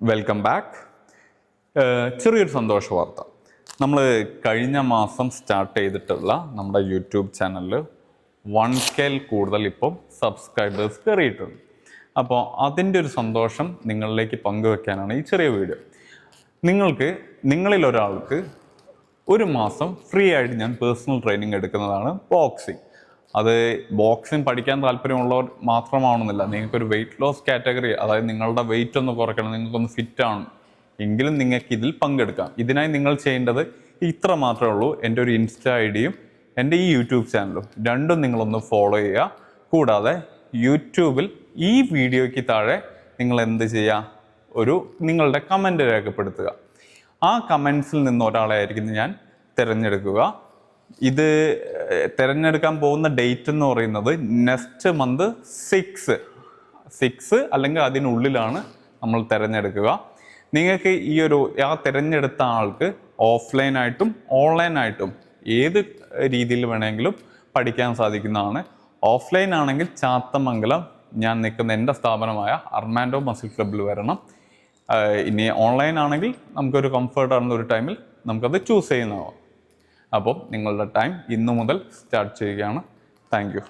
Welcome back. ചെറിയൊരു സന്തോഷ വാർത്ത. നമ്മൾ കഴിഞ്ഞ മാസം സ്റ്റാർട്ട് ചെയ്തിട്ടുള്ള നമ്മുടെ യൂട്യൂബ് ചാനലിൽ 1K കൂടുതൽ ഇപ്പോൾ സബ്സ്ക്രൈബേഴ്സ് കയറിയിട്ടുണ്ട്. അപ്പോൾ അതിൻ്റെ ഒരു സന്തോഷം നിങ്ങളിലേക്ക് പങ്കുവെക്കാനാണ് ഈ ചെറിയ വീഡിയോ. നിങ്ങളിൽ ഒരാൾക്ക് ഒരു മാസം ഫ്രീ ആയിട്ട് ഞാൻ പേഴ്സണൽ ട്രെയിനിങ് എടുക്കുന്നതാണ് ബോക്സിങ്. അത് ബോക്സിങ് പഠിക്കാൻ താല്പര്യമുള്ളവർ മാത്രമാണെന്നില്ല. നിങ്ങൾക്കൊരു വെയിറ്റ് ലോസ് കാറ്റഗറി, അതായത് നിങ്ങളുടെ വെയിറ്റ് ഒന്ന് കുറയ്ക്കണം, നിങ്ങൾക്കൊന്ന് ഫിറ്റ് ആണ് എങ്കിലും നിങ്ങൾക്ക് ഇതിൽ പങ്കെടുക്കാം. ഇതിനായി നിങ്ങൾ ചെയ്യേണ്ടത് ഇത്ര മാത്രമേ ഉള്ളൂ. എൻ്റെ ഒരു ഇൻസ്റ്റ ഐഡിയും എൻ്റെ ഈ യൂട്യൂബ് ചാനലും രണ്ടും നിങ്ങളൊന്ന് ഫോളോ ചെയ്യുക. കൂടാതെ യൂട്യൂബിൽ ഈ വീഡിയോയ്ക്ക് താഴെ നിങ്ങൾ എന്ത് ചെയ്യുക, നിങ്ങളുടെ കമൻറ്റ് രേഖപ്പെടുത്തുക. ആ കമൻസിൽ നിന്ന് ഒരാളെ ആയിരിക്കും ഞാൻ തിരഞ്ഞെടുക്കുക. ഇത് തിരഞ്ഞെടുക്കാൻ പോകുന്ന ഡേറ്റ് എന്ന് പറയുന്നത് നെക്സ്റ്റ് മന്ത് 6 അല്ലെങ്കിൽ അതിനുള്ളിലാണ് നമ്മൾ തിരഞ്ഞെടുക്കുക. നിങ്ങൾക്ക് ആ തിരഞ്ഞെടുത്ത ആൾക്ക് ഓഫ്ലൈനായിട്ടും ഓൺലൈനായിട്ടും ഏത് രീതിയിൽ വേണമെങ്കിലും പഠിക്കാൻ സാധിക്കുന്നതാണ്. ഓഫ്ലൈൻ ആണെങ്കിൽ ചാത്തമംഗലം ഞാൻ നിൽക്കുന്ന എൻ്റെ സ്ഥാപനമായ അർമാൻഡോ മസിൽ ക്ലബ്ബിൽ വരണം. ഇനി ഓൺലൈൻ ആണെങ്കിൽ നമുക്കൊരു കംഫർട്ട് ആകുന്ന ഒരു ടൈമിൽ നമുക്കത് ചൂസ് ചെയ്യുന്നതാണ്. അപ്പോൾ നിങ്ങളുടെ ടൈം ഇന്നു മുതൽ സ്റ്റാർട്ട് ചെയ്യുകയാണ്. Thank you.